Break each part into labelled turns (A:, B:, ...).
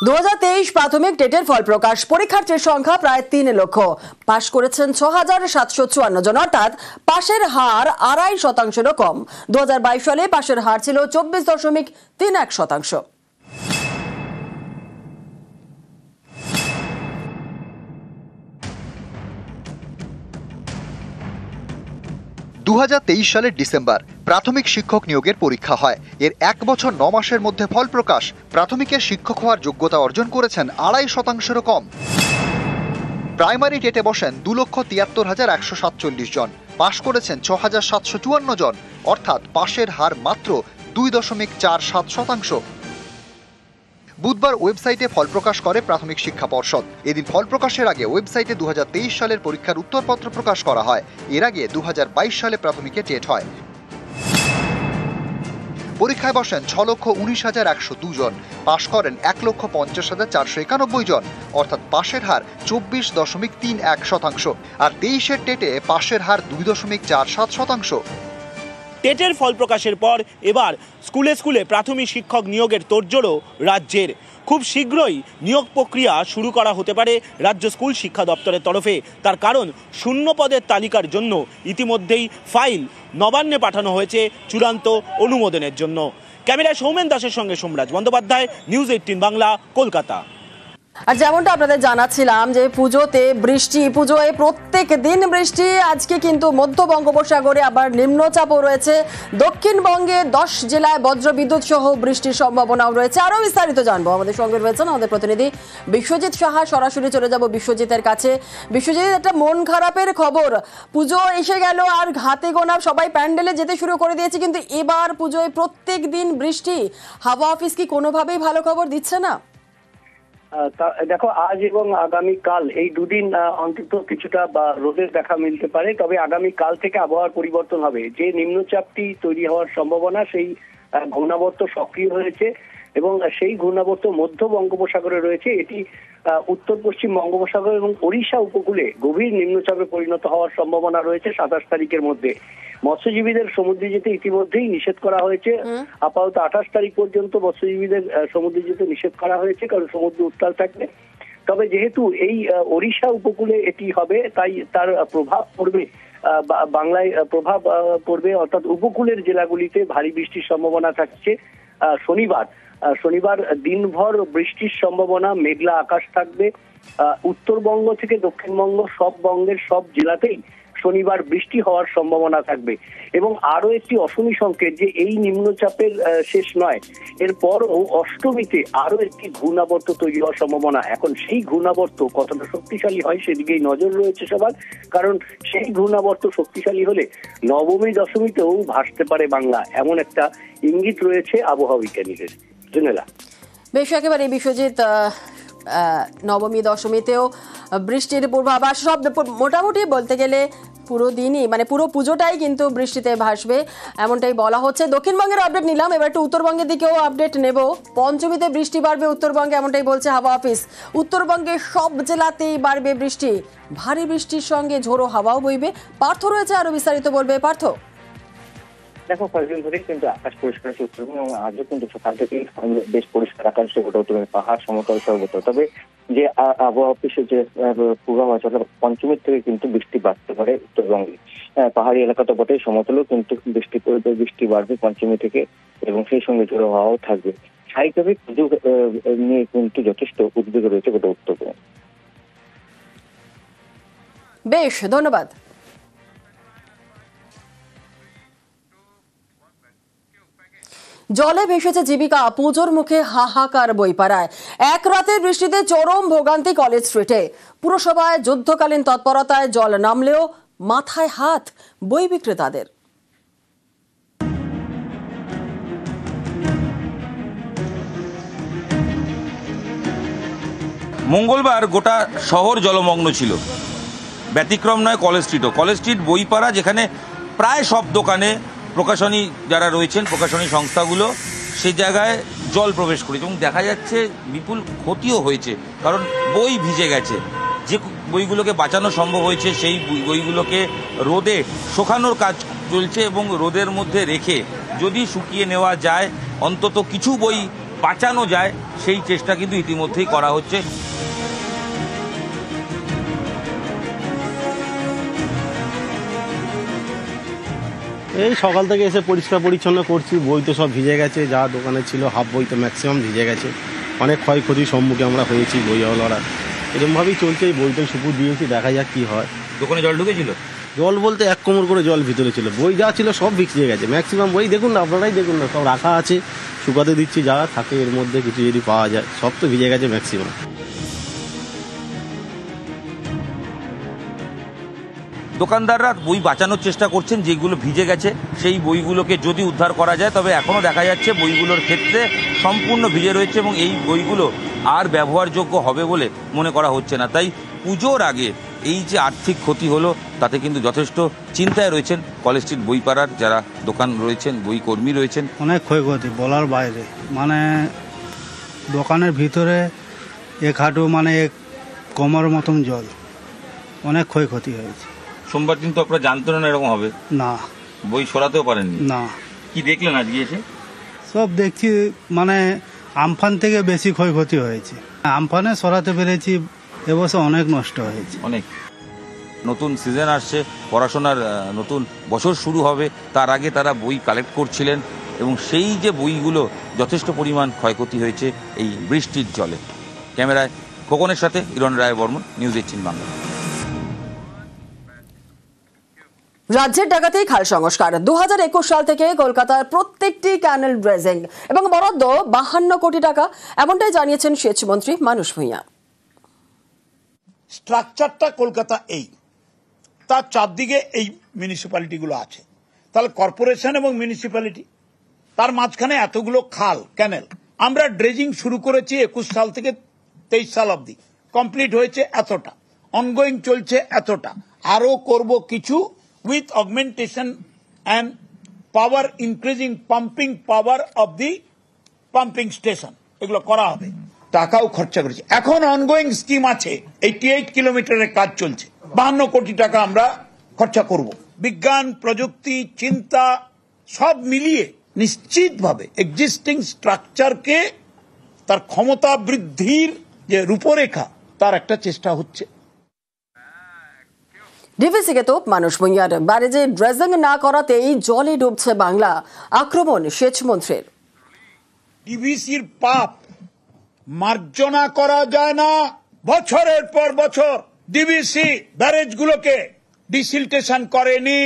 A: 2023 প্রাথমিক টেটের ফল প্রকাশ। পরীক্ষার্থীর সংখ্যা প্রায় 3 লক্ষ। পাশ করেছেন 6,754 জন, অর্থাৎ পাশের হার 2.5%-এরও কম। 2022 সালে পাশের হার ছিল 24.31%।
B: 2023 সালের ডিসেম্বর প্রাথমিক শিক্ষক নিয়োগের পরীক্ষা হয়। এর 1 বছর 9 মাসের মধ্যে ফল প্রকাশ। প্রাথমিকের শিক্ষক হওয়ার যোগ্যতা অর্জন করেছেন 2.5%-এরও কম। প্রাইমারি টেটে বসেন 2,73,147 জন, পাশ করেছেন 6,754 জন, অর্থাৎ পাশের হার মাত্র 2.47%। বুধবার ওয়েবসাইটে ফল প্রকাশ করে প্রাথমিক শিক্ষা পর্ষদ। এদিন ফল প্রকাশের আগে ওয়েবসাইটে 2023 সালের পরীক্ষার উত্তরপত্র প্রকাশ করা হয়। এর আগে 2022 সালে প্রাথমিকে টেট হয়। পরীক্ষায় বসেন 6,19,102 জন, পাশ করেন 1,50,491 জন, অর্থাৎ পাশের হার 24.31%। আর 23-এর টেটে পাশের হার 2.47%।
C: টেটের ফল প্রকাশের পর এবার স্কুলে স্কুলে প্রাথমিক শিক্ষক নিয়োগের তোড়জোড়ও রাজ্যের। খুব শীঘ্রই নিয়োগ প্রক্রিয়া শুরু করা হতে পারে রাজ্য স্কুল শিক্ষা দপ্তরের তরফে। তার কারণ, শূন্য পদের তালিকার জন্য ইতিমধ্যেই ফাইল নবান্নে পাঠানো হয়েছে চূড়ান্ত অনুমোদনের জন্য। ক্যামেরায় সৌমেন দাসের সঙ্গে সোমরাজ বন্দ্যোপাধ্যায়, নিউজ 18 বাংলা, কলকাতা।
A: আর যেমনটা আপনাদের জানাচ্ছিলাম যে পুজোতে বৃষ্টি, পুজোয় প্রত্যেক দিন বৃষ্টি। আজকে কিন্তু মধ্য বঙ্গোপসাগরে আবার নিম্নচাপও রয়েছে। দক্ষিণবঙ্গে 10 জেলায় বজ্রবিদ্যুৎ সহ বৃষ্টির সম্ভাবনাও রয়েছে। আরও বিস্তারিত জানবো, আমাদের সঙ্গে রয়েছেন আমাদের প্রতিনিধি বিশ্বজিৎ সাহা। সরাসরি চলে যাব বিশ্বজিতের কাছে। বিশ্বজিৎ, একটা মন খারাপের খবর, পুজো এসে গেল আর হাতে গোনা সবাই প্যান্ডেলে যেতে শুরু করে দিয়েছে, কিন্তু এবার পুজোয় প্রত্যেক দিন বৃষ্টি। হাওয়া অফিস কি কোনোভাবেই ভালো খবর দিচ্ছে না?
D: দেখো, আজ এবং আগামী কাল এই দুদিন অন্তত কিছুটা রোদের দেখা মিলতে পারে। তবে আগামী কাল থেকে আবহাওয়ার পরিবর্তন হবে। যে নিম্নচাপটি তৈরি হওয়ার সম্ভাবনা, সেই ঘূর্ণাবর্ত সক্রিয় হয়েছে এবং সেই ঘূর্ণাবর্ত মধ্য বঙ্গোপসাগরে রয়েছে। এটি উত্তর পশ্চিম বঙ্গোপসাগর এবং ওড়িশা উপকূলে গভীর নিম্নচাপে পরিণত হওয়ার সম্ভাবনা রয়েছে 27 তারিখের মধ্যে। মৎস্যজীবীদের সমুদ্রে যেতে ইতিমধ্যেই নিষেধ করা হয়েছে। আপাতত 28 তারিখ পর্যন্ত মৎস্যজীবীদের সমুদ্রে যেতে নিষেধ করা হয়েছে, কারণ সমুদ্র উত্তাল থাকবে। তবে যেহেতু এই ওড়িশা উপকূলে এটি হবে, তাই তার প্রভাব পড়বে বাংলায়, প্রভাব পড়বে, অর্থাৎ উপকূলের জেলাগুলিতে ভারী বৃষ্টির সম্ভাবনা থাকছে। শনিবার দিনভর বৃষ্টির সম্ভাবনা, মেঘলা আকাশ থাকবে। উত্তরবঙ্গ থেকে দক্ষিণবঙ্গ সব বঙ্গের সব জেলাতেই শনিবার বৃষ্টি হওয়ার সম্ভাবনা থাকবে। এবং আরো একটি অশনি সংকেত যে এই নিম্নচাপের শেষ নয়, এরপরও অষ্টমীতে আরো একটি ঘূর্ণাবর্ত তৈরি হওয়ার সম্ভাবনা। এখন সেই ঘূর্ণাবর্ত কতটা শক্তিশালী হয় সেদিকেই নজর রয়েছে সবার, কারণ সেই ঘূর্ণাবর্ত শক্তিশালী হলে নবমী দশমীতেও ভাসতে পারে বাংলা, এমন একটা ইঙ্গিত রয়েছে আবহাওয়া বিজ্ঞানীদের। জুনেলা,
A: বেশ, একেবারে বিশ্বজিৎ, নবমী দশমীতেও বৃষ্টির পূর্বাভাস। সব মোটামুটি বলতে গেলে পুরো দিনই, মানে পুরো পুজোটাই কিন্তু বৃষ্টিতে ভাসবে, এমনটাই বলা হচ্ছে। দক্ষিণবঙ্গের আপডেট নিলাম, এবার একটু উত্তরবঙ্গের দিকেও আপডেট নেব। পঞ্চমীতে বৃষ্টি বাড়বে উত্তরবঙ্গে, এমনটাই বলছে হাওয়া অফিস। উত্তরবঙ্গের সব জেলাতেই বাড়বে বৃষ্টি, ভারী বৃষ্টির সঙ্গে ঝোড়ো হাওয়াও বইবে। পার্থ রয়েছে, আরো বিস্তারিত বলবে। পার্থ,
E: দেখো, কয়েকদিন ধরেই কিন্তু আকাশ পরিষ্কার আছে উত্তরবঙ্গ, এবং আজও কিন্তু সকাল থেকেই বেশ পরিষ্কার আকাশ গোটা পাহাড় সমতল সর্বত্র। তবে যে আবহাওয়া অফিসের যে পূর্বাভাস, পঞ্চমীর থেকে কিন্তু বৃষ্টি বাড়তে পারে উত্তরবঙ্গে। পাহাড়ি এলাকা তো বটেই, সমতলেও কিন্তু বৃষ্টি পড়বে, বৃষ্টি বাড়বে পঞ্চমী থেকে, এবং সেই সঙ্গে ঝোড়ো হাওয়াও থাকবে। স্বাভাবিকভাবে পুজো নিয়ে কিন্তু যথেষ্ট উদ্বেগ রয়েছে গোটা উত্তরবঙ্গে।
A: বেশ, ধন্যবাদ। জলে ভেসেছে জীবিকা, পুজোর মুখে হাহাকার বইপাড়ায়। এক রাতের বৃষ্টিতে চরম ভোগান্তি কলেজ স্ট্রিটে। পুরসভায় যুদ্ধকালীন তৎপরতায় জল নামলেও মাথায় হাত বই বিক্রেতাদের।
F: মঙ্গলবার গোটা শহর জলমগ্ন ছিল। ব্যতিক্রম নয় কলেজ স্ট্রিটও। কলেজ স্ট্রিট বইপাড়া, যেখানে প্রায় সব দোকানে প্রকাশনী যারা রয়েছেন, প্রকাশনী সংস্থাগুলো, সেই জায়গায় জল প্রবেশ করেছে এবং দেখা যাচ্ছে বিপুল ক্ষতিও হয়েছে, কারণ বই ভিজে গেছে। যে বইগুলোকে বাঁচানো সম্ভব হয়েছে সেই বইগুলোকে রোদে শুকানোর কাজ চলছে এবং রোদের মধ্যে রেখে যদি শুকিয়ে নেওয়া যায়, অন্তত কিছু বই বাঁচানো যায় সেই চেষ্টা কিন্তু ইতিমধ্যেই করা হচ্ছে।
G: এই সকাল থেকে এসে পরিষ্কার পরিচ্ছন্ন করছি, বই তো সব ভিজে গেছে, যা দোকানে ছিল হাফ বই তো ম্যাক্সিমাম ভিজে গেছে, অনেক ক্ষয়ক্ষতির সম্মুখীন আমরা হয়েছি বইওয়ালারা। এরকমভাবেই চলছে, এই বইটাই সুপুর দিয়েছি, দেখা যাক কী হয়।
F: দোকানে জল ঢুকেছিল?
G: জল বলতে 1 কোমর করে জল ভিতরে ছিল, বই যা ছিল সব ভিজে গেছে ম্যাক্সিমাম বই। দেখুন না, আপনারাই দেখুন না, সব রাখা আছে, শুকাতে দিচ্ছি, যা থাকে এর মধ্যে কিছু যদি পাওয়া যায়, সব তো ভিজে গেছে ম্যাক্সিমাম।
F: দোকানদাররা বই বাঁচানোর চেষ্টা করছেন, যেগুলো ভিজে গেছে সেই বইগুলোকে যদি উদ্ধার করা যায়, তবে এখনও দেখা যাচ্ছে বইগুলোর ক্ষেত্রে সম্পূর্ণ ভিজে রয়েছে এবং এই বইগুলো আর ব্যবহারযোগ্য হবে বলে মনে করা হচ্ছে না। তাই পুজোর আগে এই যে আর্থিক ক্ষতি হলো তাতে কিন্তু যথেষ্ট চিন্তায় রয়েছেন কলেজ স্ট্রিট বইপাড়ার যারা দোকান রয়েছেন, বই কর্মী রয়েছেন।
H: অনেক ক্ষয়ক্ষতি বলার বাইরে, মানে দোকানের ভিতরে 1 হাঁটু মানে 1 কোমর মতন জল, অনেক ক্ষয়ক্ষতি হয়েছে।
F: সোমবার দিন তো আপনারা জানতেন না এরকম হবে?
H: না,
F: বই সরাতেও পারেননি?
H: না।
F: কি দেখলেন আজকে এসে?
H: সব দেখছি মানে আমফান থেকে বেশি ক্ষয়ক্ষতি হয়েছে। আমফানে সরাতে পেরেছি, এবছর অনেক নষ্ট হয়েছে।
F: অনেক। নতুন সিজন আসছে, পড়াশোনার নতুন বছর শুরু হবে, তার আগে তারা বই কালেক্ট করছিলেন এবং সেই যে বইগুলো যথেষ্ট পরিমাণ ক্ষয়ক্ষতি হয়েছে এই বৃষ্টির জলে। ক্যামেরায় খোকনের সাথে ইরন রায় বর্মন, নিউজ 18 বাংলা।
A: রাজ্যের ডাকাতেই খাল সংস্কার। 2021 সাল থেকে কলকাতার প্রত্যেকটি ক্যানেল ড্রেজিং এবং বরাদ্দ 52 কোটি টাকা, এমনটাই জানিয়েছেন সেচমন্ত্রী মানুষ ভূঁইয়া।
I: স্ট্রাকচারটা কলকাতা এই, তার চারদিকে এই মিউনিসিপ্যালিটিগুলো আছে, তাহলে কর্পোরেশন এবং মিউনিসিপ্যালিটি, তার মাঝখানে এতগুলো খাল ক্যানেল। আমরা ড্রেজিং শুরু করেছি 21 সাল থেকে 23 সাল অবধি, কমপ্লিট হয়েছে এতটা, অনগোয়িং চলছে এতটা, আরো করব কিছু, with augmentation and power increasing pumping power of the pumping station, এগুলো করা হবে। টাকাও খরচা করেছি, এখন অনগোয়িং স্কিম আছে, 88 কিলোমিটারের কাজ চলছে, 52 কোটি টাকা আমরা খরচা করব। বিজ্ঞান প্রযুক্তি চিন্তা সব মিলিয়ে নিশ্চিতভাবে এক্সিস্টিং স্ট্রাকচারকে তার ক্ষমতা বৃদ্ধির যে রূপরেখা, তার একটা চেষ্টা হচ্ছে।
A: ডিভিসিকে তোপ মানুষ ভূঁইয়ার। ব্যারেজে ড্রেজিং না করাতেই জলে ডুবছে বাংলা, আক্রমণ সেচমন্ত্রীর।
I: ডিভিসির পাপ মার্জনা করা যায় না। বছরের পর বছর ডিভিসি ব্যারেজগুলোকে ডিসিলটেশন করেনি,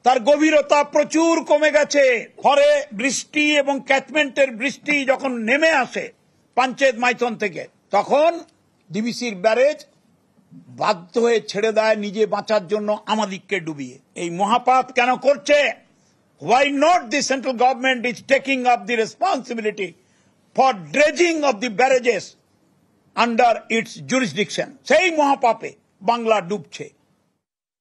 I: তার গভীরতা প্রচুর কমে গেছে। ফলে বৃষ্টি এবং ক্যাচমেন্টের বৃষ্টি যখন নেমে আসে পঞ্চায়েত মাইথন থেকে, তখন ডিভিসির ব্যারেজ বাধ্য হয়ে ছেড়ে দেয় নিজে বাঁচার জন্য আমাদিগকে ডুবিয়ে। এই মহাপাপ কেন করছে? Why not the central government is taking up the responsibility for dredging of the barrages under its jurisdiction? সেই মহাপাপে বাংলা ডুবছে।